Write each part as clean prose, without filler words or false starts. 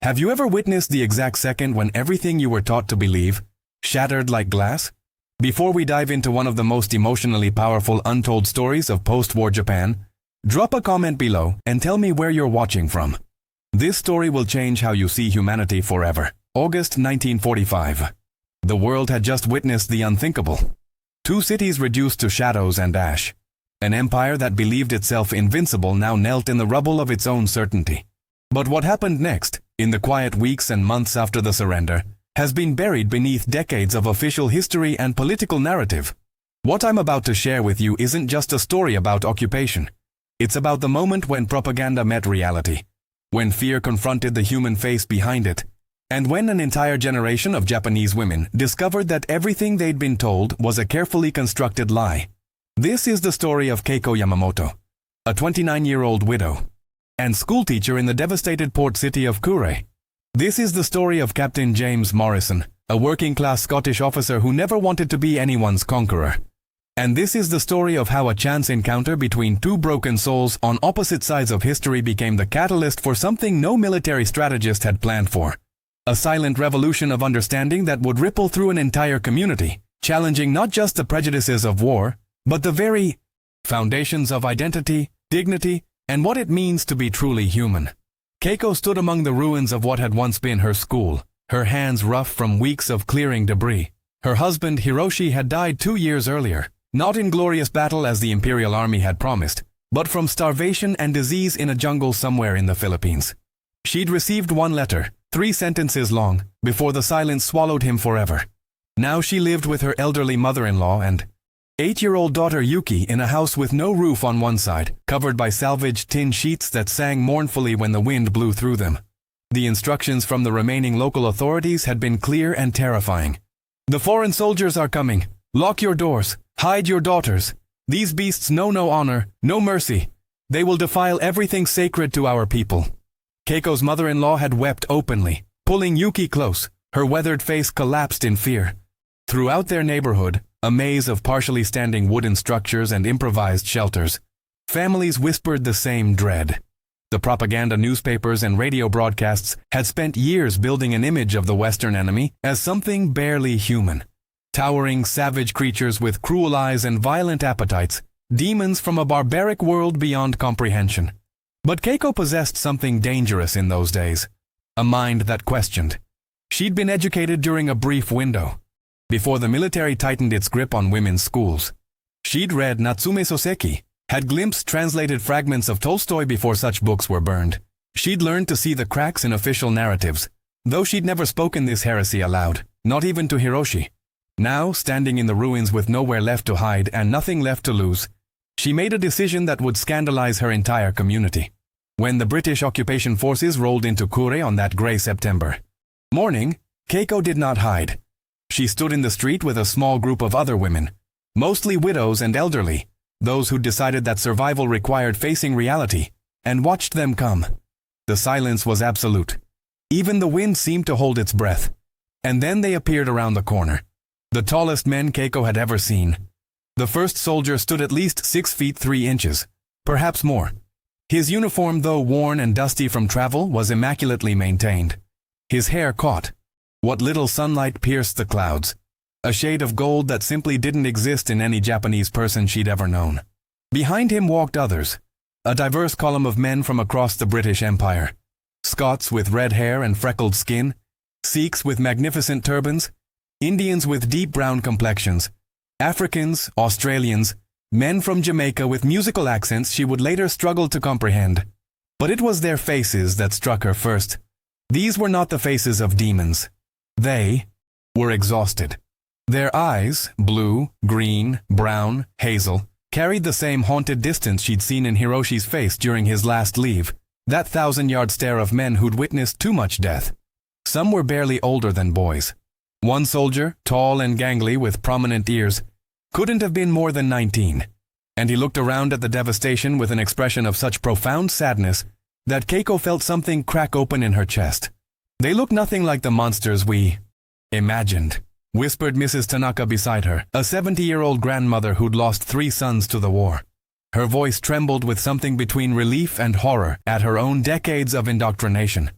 Have you ever witnessed the exact second when everything you were taught to believe shattered like glass? Before we dive into one of the most emotionally powerful untold stories of post-war Japan, drop a comment below and tell me where you're watching from. This story will change how you see humanity forever. August 1945. The world had just witnessed the unthinkable. 2 cities reduced to shadows and ash. An empire that believed itself invincible now knelt in the rubble of its own certainty. But what happened next, in the quiet weeks and months after the surrender, has been buried beneath decades of official history and political narrative. What I'm about to share with you isn't just a story about occupation. It's about the moment when propaganda met reality, when fear confronted the human face behind it, and when an entire generation of Japanese women discovered that everything they'd been told was a carefully constructed lie. This is the story of Keiko Yamamoto, a 29-year-old widow and schoolteacher in the devastated port city of Kure. This is the story of Captain James Morrison, a working-class Scottish officer who never wanted to be anyone's conqueror. And this is the story of how a chance encounter between 2 broken souls on opposite sides of history became the catalyst for something no military strategist had planned for. A silent revolution of understanding that would ripple through an entire community, challenging not just the prejudices of war, but the very foundations of identity, dignity, and what it means to be truly human. Keiko stood among the ruins of what had once been her school, her hands rough from weeks of clearing debris. Her husband Hiroshi had died 2 years earlier, not in glorious battle as the Imperial Army had promised, but from starvation and disease in a jungle somewhere in the Philippines. She'd received 1 letter, 3 sentences long, before the silence swallowed him forever. Now she lived with her elderly mother-in-law and 8-year-old daughter Yuki in a house with no roof on one side, covered by salvaged tin sheets that sang mournfully when the wind blew through them. The instructions from the remaining local authorities had been clear and terrifying. "The foreign soldiers are coming. Lock your doors. Hide your daughters. These beasts know no honor, no mercy. They will defile everything sacred to our people." Keiko's mother-in-law had wept openly, pulling Yuki close. Her weathered face collapsed in fear. Throughout their neighborhood, a maze of partially standing wooden structures and improvised shelters, families whispered the same dread. The propaganda newspapers and radio broadcasts had spent years building an image of the Western enemy as something barely human. Towering, savage creatures with cruel eyes and violent appetites, demons from a barbaric world beyond comprehension. But Keiko possessed something dangerous in those days, a mind that questioned. She'd been educated during a brief window, before the military tightened its grip on women's schools. She'd read Natsume Soseki, had glimpsed translated fragments of Tolstoy before such books were burned. She'd learned to see the cracks in official narratives, though she'd never spoken this heresy aloud, not even to Hiroshi. Now, standing in the ruins with nowhere left to hide and nothing left to lose, she made a decision that would scandalize her entire community. When the British occupation forces rolled into Kure on that gray September morning, Keiko did not hide. She stood in the street with a small group of other women, mostly widows and elderly, those who decided that survival required facing reality, and watched them come. The silence was absolute. Even the wind seemed to hold its breath. And then they appeared around the corner. The tallest men Keiko had ever seen. The first soldier stood at least 6 feet 3 inches, perhaps more. His uniform, though worn and dusty from travel, was immaculately maintained. His hair caught. What little sunlight pierced the clouds, a shade of gold that simply didn't exist in any Japanese person she'd ever known. Behind him walked others, a diverse column of men from across the British Empire. Scots with red hair and freckled skin, Sikhs with magnificent turbans, Indians with deep brown complexions, Africans, Australians, men from Jamaica with musical accents she would later struggle to comprehend. But it was their faces that struck her first. These were not the faces of demons. They were exhausted. Their eyes, blue, green, brown, hazel, carried the same haunted distance she'd seen in Hiroshi's face during his last leave, that 1,000-yard stare of men who'd witnessed too much death. Some were barely older than boys. One soldier, tall and gangly with prominent ears, couldn't have been more than 19, and he looked around at the devastation with an expression of such profound sadness that Keiko felt something crack open in her chest. "They look nothing like the monsters we imagined," whispered Mrs. Tanaka beside her, a 70-year-old grandmother who'd lost 3 sons to the war. Her voice trembled with something between relief and horror at her own decades of indoctrination.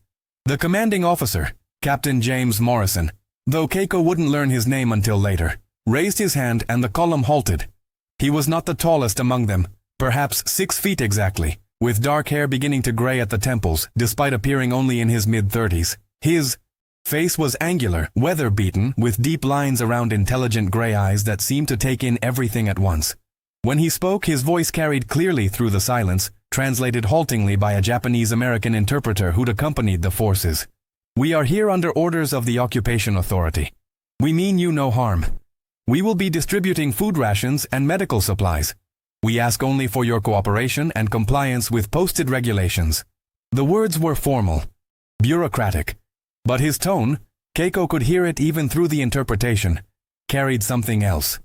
The commanding officer, Captain James Morrison, though Keiko wouldn't learn his name until later, raised his hand and the column halted. He was not the tallest among them, perhaps 6 feet exactly, with dark hair beginning to gray at the temples, despite appearing only in his mid-30s. His face was angular, weather-beaten, with deep lines around intelligent gray eyes that seemed to take in everything at once. When he spoke, his voice carried clearly through the silence, translated haltingly by a Japanese-American interpreter who'd accompanied the forces. "We are here under orders of the Occupation Authority. We mean you no harm. We will be distributing food rations and medical supplies. We ask only for your cooperation and compliance with posted regulations." The words were formal, bureaucratic, but his tone, Keiko could hear it even through the interpretation, carried something else.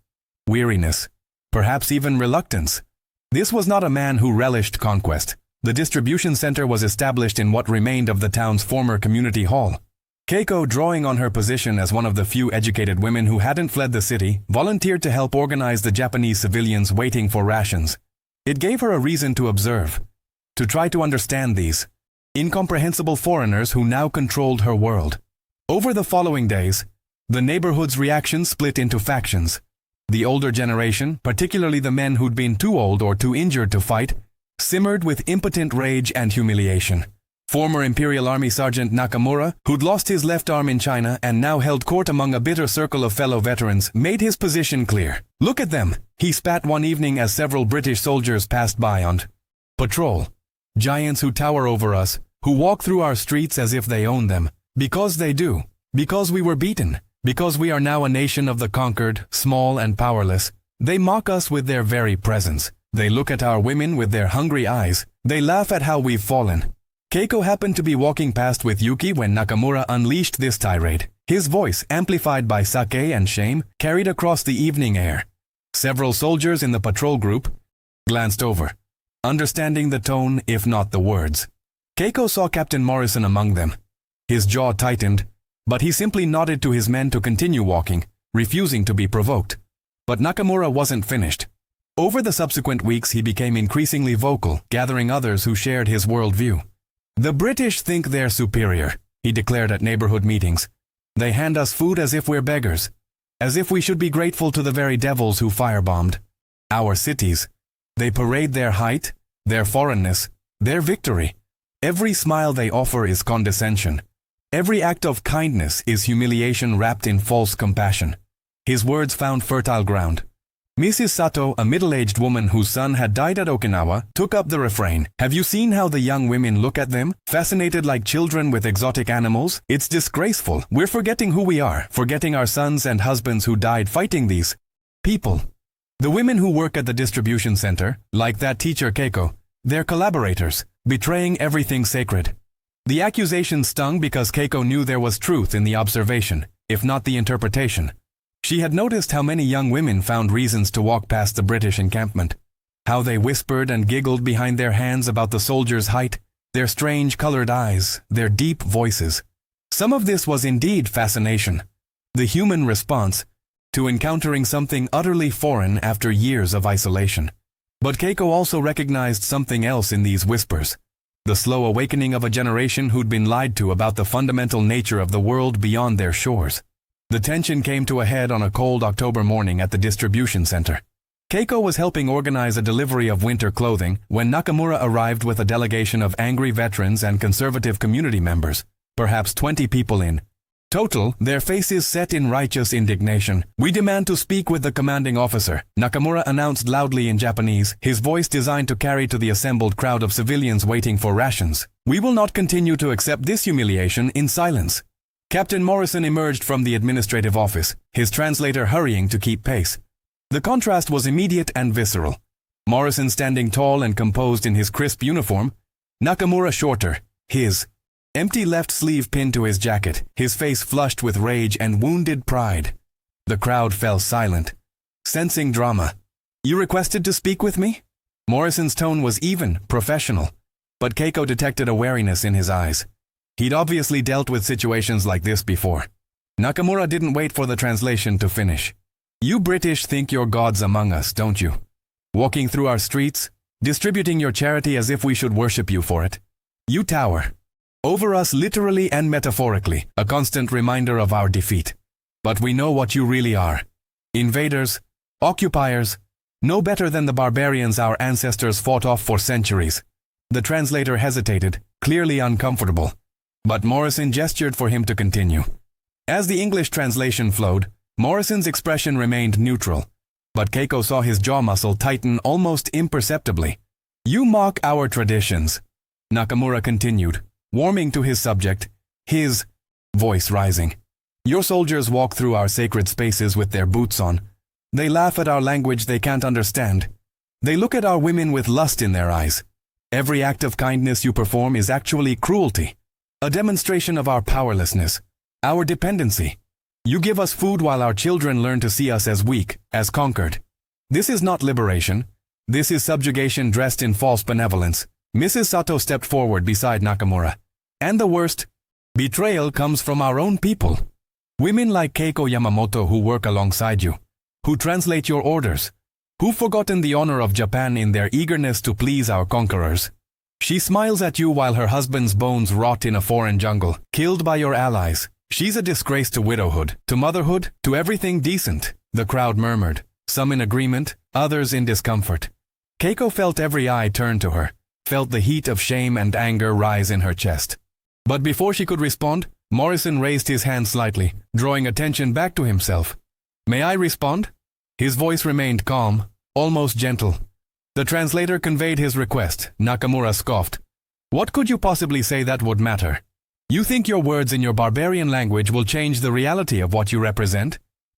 Weariness, perhaps even reluctance. This was not a man who relished conquest. The distribution center was established in what remained of the town's former community hall. Keiko, drawing on her position as one of the few educated women who hadn't fled the city, volunteered to help organize the Japanese civilians waiting for rations. It gave her a reason to observe, to try to understand these incomprehensible foreigners who now controlled her world. Over the following days, the neighborhood's reaction split into factions. The older generation, particularly the men who'd been too old or too injured to fight, simmered with impotent rage and humiliation. Former Imperial Army Sergeant Nakamura, who'd lost his left arm in China and now held court among a bitter circle of fellow veterans, made his position clear. "Look at them," he spat one evening as several British soldiers passed by on patrol. "Giants who tower over us, who walk through our streets as if they own them. Because they do. Because we were beaten. Because we are now a nation of the conquered, small and powerless. They mock us with their very presence. They look at our women with their hungry eyes. They laugh at how we've fallen." Keiko happened to be walking past with Yuki when Nakamura unleashed this tirade. His voice, amplified by sake and shame, carried across the evening air. Several soldiers in the patrol group glanced over, understanding the tone if not the words. Keiko saw Captain Morrison among them. His jaw tightened, but he simply nodded to his men to continue walking, refusing to be provoked. But Nakamura wasn't finished. Over the subsequent weeks he became increasingly vocal, gathering others who shared his worldview. "The British think they're superior," he declared at neighborhood meetings. "They hand us food as if we're beggars, as if we should be grateful to the very devils who firebombed our cities. They parade their height, their foreignness, their victory. Every smile they offer is condescension. Every act of kindness is humiliation wrapped in false compassion." His words found fertile ground. Mrs. Sato, a middle-aged woman whose son had died at Okinawa, took up the refrain. "Have you seen how the young women look at them, fascinated like children with exotic animals? It's disgraceful. We're forgetting who we are, forgetting our sons and husbands who died fighting these people. The women who work at the distribution center, like that teacher Keiko, they're collaborators, betraying everything sacred." The accusation stung because Keiko knew there was truth in the observation, if not the interpretation. She had noticed how many young women found reasons to walk past the British encampment, how they whispered and giggled behind their hands about the soldiers' height, their strange colored eyes, their deep voices. Some of this was indeed fascination, the human response to encountering something utterly foreign after years of isolation. But Keiko also recognized something else in these whispers, the slow awakening of a generation who'd been lied to about the fundamental nature of the world beyond their shores. The tension came to a head on a cold October morning at the distribution center. Keiko was helping organize a delivery of winter clothing when Nakamura arrived with a delegation of angry veterans and conservative community members, perhaps 20 people in total, their faces set in righteous indignation. "We demand to speak with the commanding officer," Nakamura announced loudly in Japanese, his voice designed to carry to the assembled crowd of civilians waiting for rations. "We will not continue to accept this humiliation in silence." Captain Morrison emerged from the administrative office, his translator hurrying to keep pace. The contrast was immediate and visceral. Morrison standing tall and composed in his crisp uniform, Nakamura shorter, his empty left sleeve pinned to his jacket, his face flushed with rage and wounded pride. The crowd fell silent, sensing drama. "You requested to speak with me?" Morrison's tone was even, professional, but Keiko detected a wariness in his eyes. He'd obviously dealt with situations like this before. Nakamura didn't wait for the translation to finish. "You British think you're gods among us, don't you? Walking through our streets, distributing your charity as if we should worship you for it. You tower. Over us literally and metaphorically, a constant reminder of our defeat. But we know what you really are. Invaders, occupiers, no better than the barbarians our ancestors fought off for centuries. The translator hesitated, clearly uncomfortable. But Morrison gestured for him to continue. As the English translation flowed, Morrison's expression remained neutral. But Keiko saw his jaw muscle tighten almost imperceptibly. You mock our traditions, Nakamura continued, warming to his subject, his voice rising. Your soldiers walk through our sacred spaces with their boots on. They laugh at our language they can't understand. They look at our women with lust in their eyes. Every act of kindness you perform is actually cruelty, a demonstration of our powerlessness, our dependency. You give us food while our children learn to see us as weak, as conquered. This is not liberation. This is subjugation dressed in false benevolence. Mrs. Sato stepped forward beside Nakamura. And the worst, betrayal comes from our own people. Women like Keiko Yamamoto who work alongside you, who translate your orders, who've forgotten the honor of Japan in their eagerness to please our conquerors. She smiles at you while her husband's bones rot in a foreign jungle, killed by your allies. She's a disgrace to widowhood, to motherhood, to everything decent, the crowd murmured, some in agreement, others in discomfort. Keiko felt every eye turn to her, felt the heat of shame and anger rise in her chest. But before she could respond, Morrison raised his hand slightly, drawing attention back to himself. May I respond? His voice remained calm, almost gentle. The translator conveyed his request. Nakamura scoffed. What could you possibly say that would matter? You think your words in your barbarian language will change the reality of what you represent?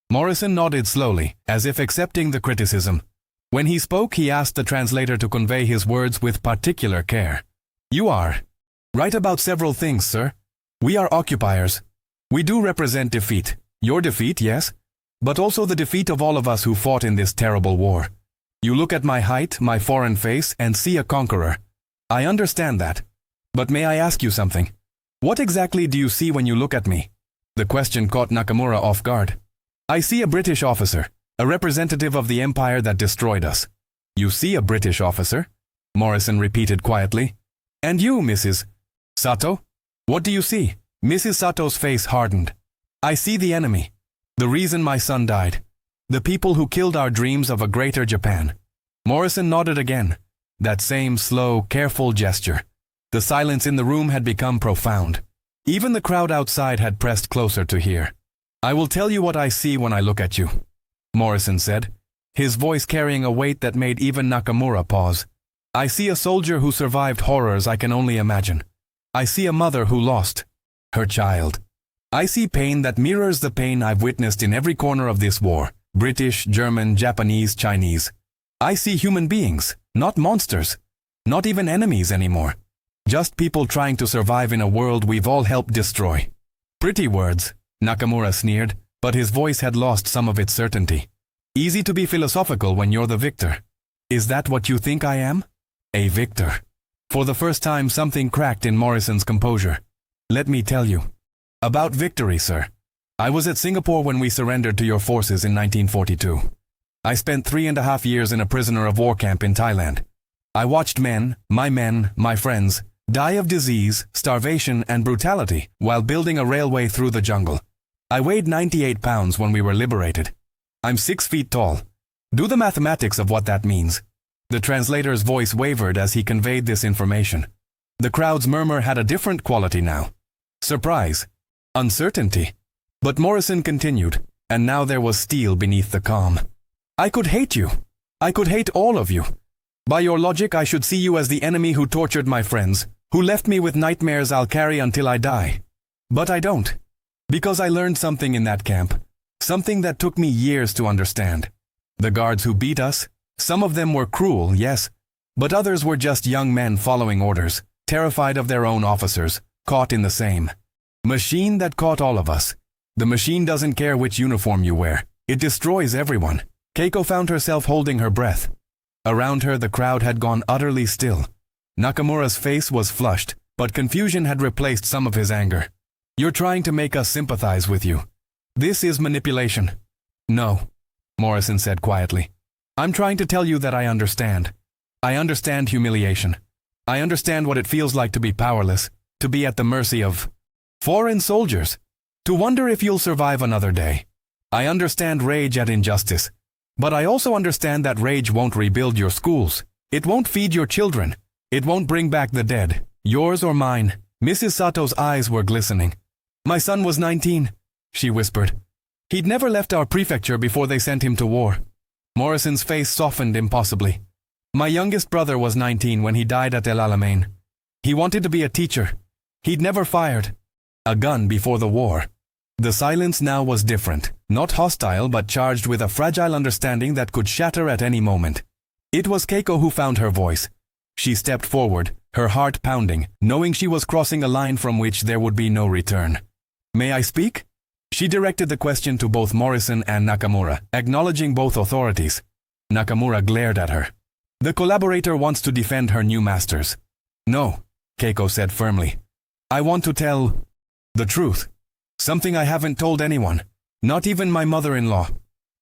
Morrison nodded slowly, as if accepting the criticism. When he spoke, he asked the translator to convey his words with particular care. You are right about several things, sir. We are occupiers. We do represent defeat. Your defeat, yes, but also the defeat of all of us who fought in this terrible war. You look at my height, my foreign face, and see a conqueror. I understand that. But may I ask you something? What exactly do you see when you look at me? The question caught Nakamura off guard. I see a British officer, a representative of the empire that destroyed us. You see a British officer? Morrison repeated quietly. And you, Mrs. Sato? What do you see? Mrs. Sato's face hardened. I see the enemy. The reason my son died. The people who killed our dreams of a greater Japan. Morrison nodded again. That same slow, careful gesture. The silence in the room had become profound. Even the crowd outside had pressed closer to hear. I will tell you what I see when I look at you, Morrison said, his voice carrying a weight that made even Nakamura pause. I see a soldier who survived horrors I can only imagine. I see a mother who lost her child. I see pain that mirrors the pain I've witnessed in every corner of this war, British, German, Japanese, Chinese. I see human beings, not monsters, not even enemies anymore. Just people trying to survive in a world we've all helped destroy. Pretty words, Nakamura sneered, but his voice had lost some of its certainty. Easy to be philosophical when you're the victor. Is that what you think I am? A victor. For the first time, something cracked in Morrison's composure. Let me tell you. About victory, sir. I was at Singapore when we surrendered to your forces in 1942. I spent 3.5 years in a prisoner of war camp in Thailand. I watched men, my friends, die of disease, starvation, and brutality while building a railway through the jungle. I weighed 98 pounds when we were liberated. I'm 6 feet tall. Do the mathematics of what that means. The translator's voice wavered as he conveyed this information. The crowd's murmur had a different quality now. Surprise. Uncertainty. But Morrison continued, and now there was steel beneath the calm. I could hate you. I could hate all of you. By your logic, I should see you as the enemy who tortured my friends, who left me with nightmares I'll carry until I die. But I don't. Because I learned something in that camp. Something that took me years to understand. The guards who beat us, some of them were cruel, yes, but others were just young men following orders, terrified of their own officers, caught in the same machine that caught all of us. The machine doesn't care which uniform you wear. It destroys everyone. Keiko found herself holding her breath. Around her, the crowd had gone utterly still. Nakamura's face was flushed, but confusion had replaced some of his anger. You're trying to make us sympathize with you. This is manipulation. No, Morrison said quietly. I'm trying to tell you that I understand. I understand humiliation. I understand what it feels like to be powerless, To be at the mercy of foreign soldiers. To wonder if you'll survive another day. I understand rage at injustice. But I also understand that rage won't rebuild your schools. It won't feed your children. It won't bring back the dead, yours or mine. Mrs. Sato's eyes were glistening. My son was 19, she whispered. He'd never left our prefecture before they sent him to war. Morrison's face softened impossibly. My youngest brother was 19 when he died at El Alamein. He wanted to be a teacher. He'd never fired a gun before the war. The silence now was different, not hostile but charged with a fragile understanding that could shatter at any moment. It was Keiko who found her voice. She stepped forward, her heart pounding, knowing she was crossing a line from which there would be no return. May I speak? She directed the question to both Morrison and Nakamura, acknowledging both authorities. Nakamura glared at her. The collaborator wants to defend her new masters. No, Keiko said firmly. I want to tell the truth. Something I haven't told anyone, not even my mother-in-law.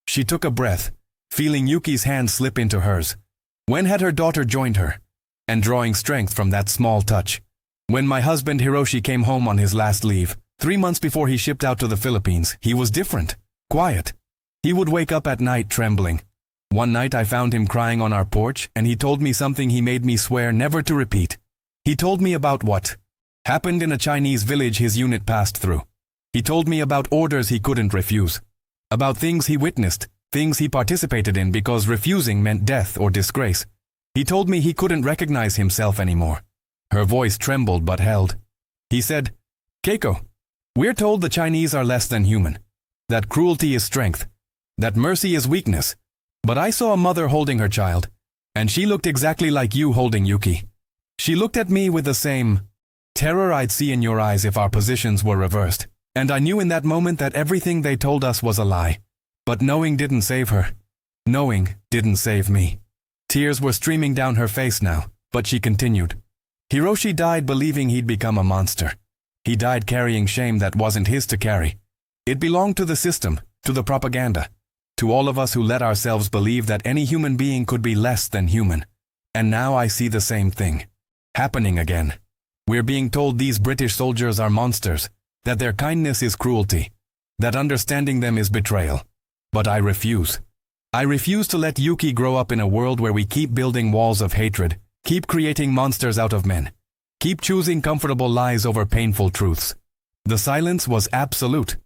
She took a breath, feeling Yuki's hand slip into hers. When had her daughter joined her? And drawing strength from that small touch. When my husband Hiroshi came home on his last leave, 3 months before he shipped out to the Philippines, he was different, quiet. He would wake up at night trembling. One night I found him crying on our porch, and he told me something he made me swear never to repeat. He told me about what happened in a Chinese village his unit passed through. He told me about orders he couldn't refuse. About things he witnessed, things he participated in because refusing meant death or disgrace. He told me he couldn't recognize himself anymore. Her voice trembled but held. He said, Keiko, we're told the Chinese are less than human. That cruelty is strength. That mercy is weakness. But I saw a mother holding her child, and she looked exactly like you holding Yuki. She looked at me with the same terror I'd see in your eyes if our positions were reversed. And I knew in that moment that everything they told us was a lie. But knowing didn't save her. Knowing didn't save me. Tears were streaming down her face now, but she continued. Hiroshi died believing he'd become a monster. He died carrying shame that wasn't his to carry. It belonged to the system, to the propaganda, to all of us who let ourselves believe that any human being could be less than human. And now I see the same thing happening again. We're being told these British soldiers are monsters, that their kindness is cruelty, that understanding them is betrayal. But I refuse. I refuse to let Yuki grow up in a world where we keep building walls of hatred, keep creating monsters out of men, keep choosing comfortable lies over painful truths. The silence was absolute.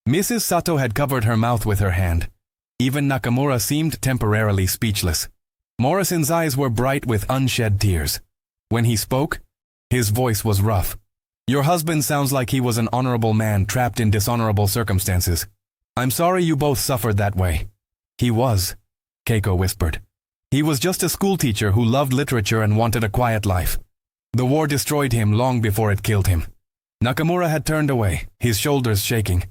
Mrs. Sato had covered her mouth with her hand. Even Nakamura seemed temporarily speechless. Morrison's eyes were bright with unshed tears. When he spoke, his voice was rough. Your husband sounds like he was an honorable man trapped in dishonorable circumstances. I'm sorry you both suffered that way. He was, Keiko whispered. He was just a schoolteacher who loved literature and wanted a quiet life. The war destroyed him long before it killed him. Nakamura had turned away, his shoulders shaking.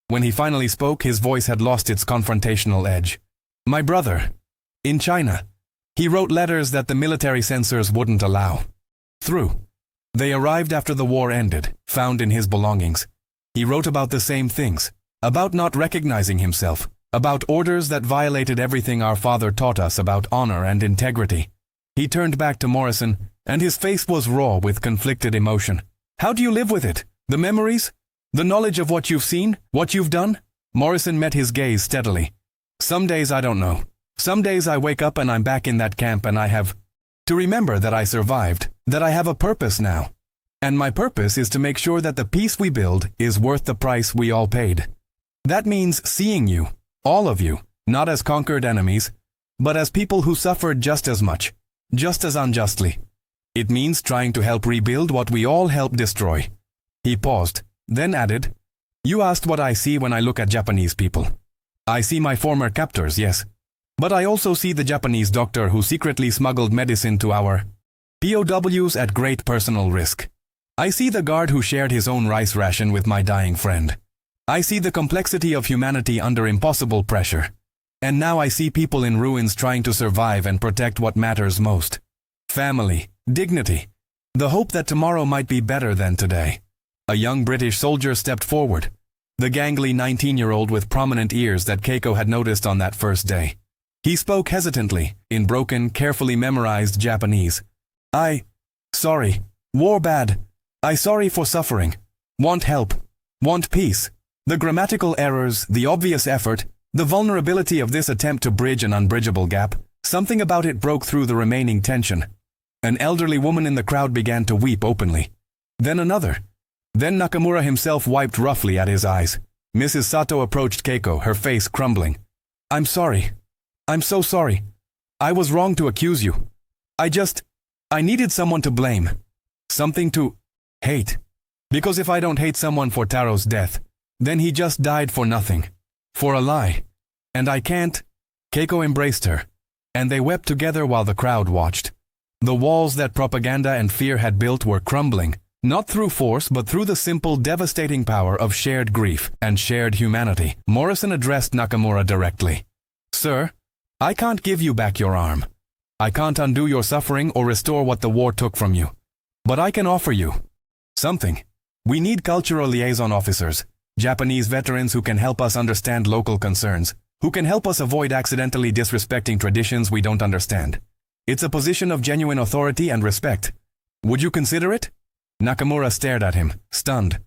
When he finally spoke, his voice had lost its confrontational edge. My brother, in China, he wrote letters that the military censors wouldn't allow. Through. They arrived after the war ended, found in his belongings. He wrote about the same things, about not recognizing himself, about orders that violated everything our father taught us about honor and integrity. He turned back to Morrison, and his face was raw with conflicted emotion. How do you live with it? The memories? The knowledge of what you've seen? What you've done? Morrison met his gaze steadily. Some days I don't know. Some days I wake up and I'm back in that camp and I have to remember that I survived, that I have a purpose now. And my purpose is to make sure that the peace we build is worth the price we all paid. That means seeing you, all of you, not as conquered enemies, but as people who suffered just as much, just as unjustly. It means trying to help rebuild what we all helped destroy. He paused, then added, You asked what I see when I look at Japanese people. I see my former captors, yes. But I also see the Japanese doctor who secretly smuggled medicine to our POWs at great personal risk. I see the guard who shared his own rice ration with my dying friend. I see the complexity of humanity under impossible pressure. And now I see people in ruins trying to survive and protect what matters most. Family, dignity, the hope that tomorrow might be better than today. A young British soldier stepped forward, the gangly 19-year-old with prominent ears that Keiko had noticed on that first day. He spoke hesitantly, in broken, carefully memorized Japanese. Sorry, war bad. I sorry for suffering. Want help. Want peace. The grammatical errors, the obvious effort, the vulnerability of this attempt to bridge an unbridgeable gap, something about it broke through the remaining tension. An elderly woman in the crowd began to weep openly. Then another. Then Nakamura himself wiped roughly at his eyes. Mrs. Sato approached Keiko, her face crumbling. I'm sorry. I'm so sorry. I was wrong to accuse you. I needed someone to blame. Something to hate. Because if I don't hate someone for Taro's death, then he just died for nothing. For a lie. And I can't. Keiko embraced her, and they wept together while the crowd watched. The walls that propaganda and fear had built were crumbling, not through force but through the simple, devastating power of shared grief and shared humanity. Morrison addressed Nakamura directly. Sir, I can't give you back your arm. I can't undo your suffering or restore what the war took from you. But I can offer you something. We need cultural liaison officers, Japanese veterans who can help us understand local concerns, who can help us avoid accidentally disrespecting traditions we don't understand. It's a position of genuine authority and respect. Would you consider it? Nakamura stared at him, stunned.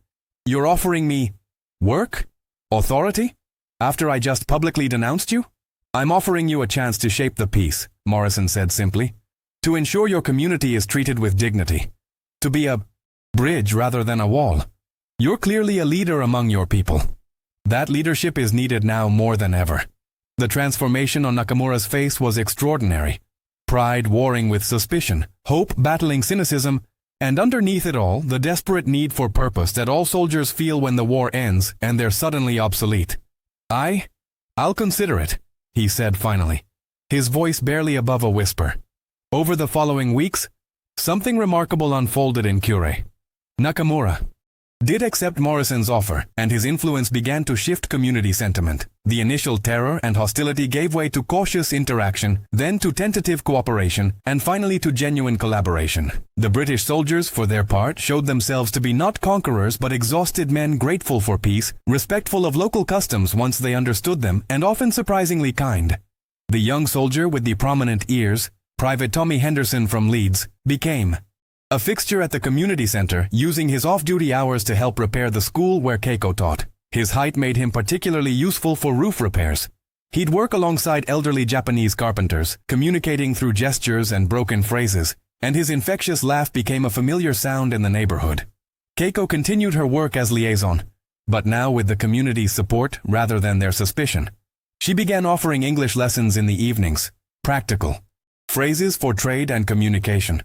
You're offering me work? Authority? After I just publicly denounced you? I'm offering you a chance to shape the peace, Morrison said simply. To ensure your community is treated with dignity. To be a bridge rather than a wall. You're clearly a leader among your people. That leadership is needed now more than ever. The transformation on Nakamura's face was extraordinary. Pride warring with suspicion, hope battling cynicism, and underneath it all, the desperate need for purpose that all soldiers feel when the war ends and they're suddenly obsolete. I'll consider it, he said finally, his voice barely above a whisper. Over the following weeks, something remarkable unfolded in Kure. Nakamura did accept Morrison's offer, and his influence began to shift community sentiment. The initial terror and hostility gave way to cautious interaction, then to tentative cooperation, and finally to genuine collaboration. The British soldiers, for their part, showed themselves to be not conquerors but exhausted men grateful for peace, respectful of local customs once they understood them, and often surprisingly kind. The young soldier with the prominent ears, Private Tommy Henderson from Leeds, became a fixture at the community center, using his off-duty hours to help repair the school where Keiko taught. His height made him particularly useful for roof repairs. He'd work alongside elderly Japanese carpenters, communicating through gestures and broken phrases, and his infectious laugh became a familiar sound in the neighborhood. Keiko continued her work as liaison, but now with the community's support rather than their suspicion. She began offering English lessons in the evenings, practical phrases for trade and communication.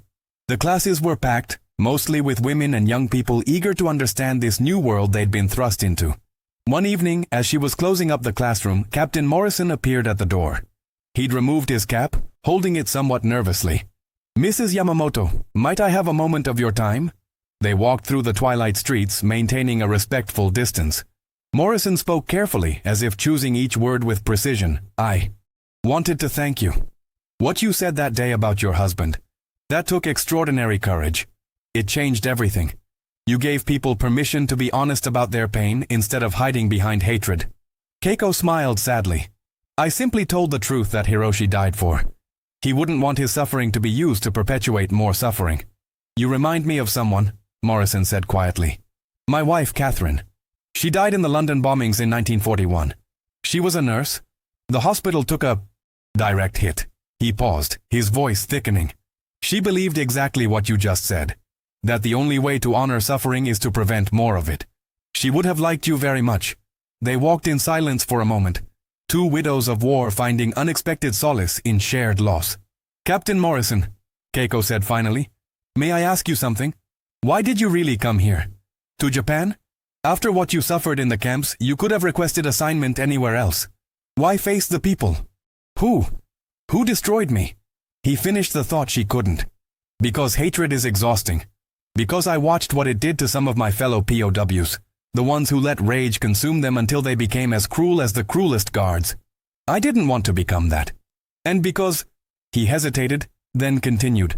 The classes were packed, mostly with women and young people eager to understand this new world they'd been thrust into. One evening, as she was closing up the classroom, Captain Morrison appeared at the door. He'd removed his cap, holding it somewhat nervously. Mrs. Yamamoto, might I have a moment of your time? They walked through the twilight streets, maintaining a respectful distance. Morrison spoke carefully, as if choosing each word with precision. I wanted to thank you. What you said that day about your husband. That took extraordinary courage. It changed everything. You gave people permission to be honest about their pain instead of hiding behind hatred. Keiko smiled sadly. I simply told the truth that Hiroshi died for. He wouldn't want his suffering to be used to perpetuate more suffering. You remind me of someone, Morrison said quietly. My wife, Catherine. She died in the London bombings in 1941. She was a nurse. The hospital took a direct hit. He paused, his voice thickening. She believed exactly what you just said, that the only way to honor suffering is to prevent more of it. She would have liked you very much. They walked in silence for a moment, two widows of war finding unexpected solace in shared loss. Captain Morrison, Keiko said finally, may I ask you something? Why did you really come here? To Japan? After what you suffered in the camps, you could have requested assignment anywhere else. Why face the people? Who destroyed me? He finished the thought she couldn't. Because hatred is exhausting. Because I watched what it did to some of my fellow POWs, the ones who let rage consume them until they became as cruel as the cruelest guards. I didn't want to become that. And because, he hesitated, then continued.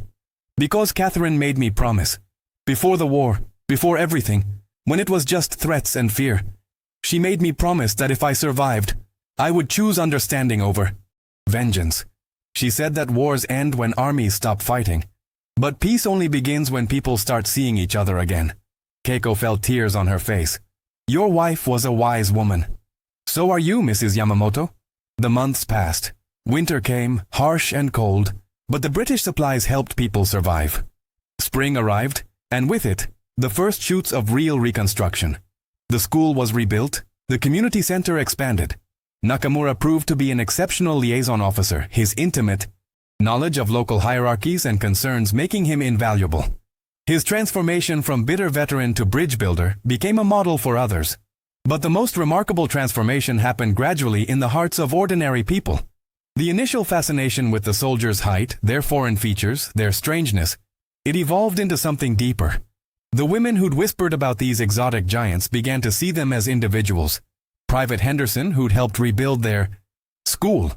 Because Catherine made me promise. Before the war, before everything, when it was just threats and fear, she made me promise that if I survived, I would choose understanding over vengeance. She said that wars end when armies stop fighting. But peace only begins when people start seeing each other again. Keiko felt tears on her face. Your wife was a wise woman. So are you, Mrs. Yamamoto. The months passed. Winter came, harsh and cold, but the British supplies helped people survive. Spring arrived, and with it, the first shoots of real reconstruction. The school was rebuilt, the community center expanded. Nakamura proved to be an exceptional liaison officer, his intimate knowledge of local hierarchies and concerns making him invaluable. His transformation from bitter veteran to bridge builder became a model for others. But the most remarkable transformation happened gradually in the hearts of ordinary people. The initial fascination with the soldiers' height, their foreign features, their strangeness, it evolved into something deeper. The women who'd whispered about these exotic giants began to see them as individuals. Private Henderson, who'd helped rebuild their school.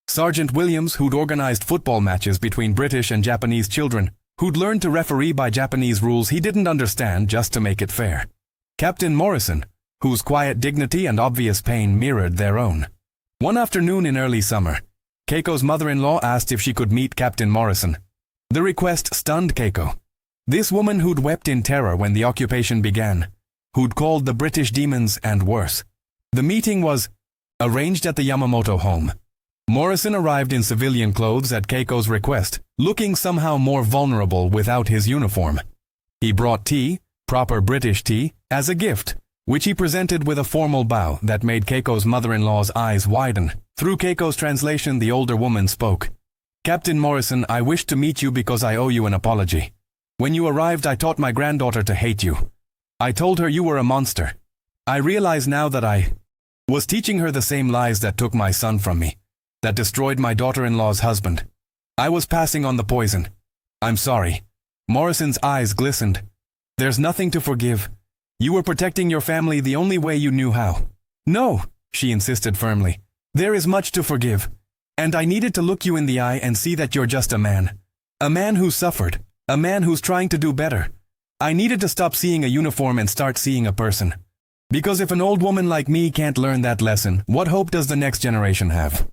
Sergeant Williams, who'd organized football matches between British and Japanese children, who'd learned to referee by Japanese rules he didn't understand just to make it fair. Captain Morrison, whose quiet dignity and obvious pain mirrored their own. One afternoon in early summer, Keiko's mother-in-law asked if she could meet Captain Morrison. The request stunned Keiko. This woman who'd wept in terror when the occupation began, who'd called the British demons and worse. The meeting was arranged at the Yamamoto home. Morrison arrived in civilian clothes at Keiko's request, looking somehow more vulnerable without his uniform. He brought tea, proper British tea, as a gift, which he presented with a formal bow that made Keiko's mother-in-law's eyes widen. Through Keiko's translation, the older woman spoke. Captain Morrison, I wish to meet you because I owe you an apology. When you arrived, I taught my granddaughter to hate you. I told her you were a monster. I realize now that I was teaching her the same lies that took my son from me, that destroyed my daughter-in-law's husband. I was passing on the poison. I'm sorry. Morrison's eyes glistened. There's nothing to forgive. You were protecting your family the only way you knew how. No, she insisted firmly. There is much to forgive. And I needed to look you in the eye and see that you're just a man. A man who suffered. A man who's trying to do better. I needed to stop seeing a uniform and start seeing a person. Because if an old woman like me can't learn that lesson, what hope does the next generation have?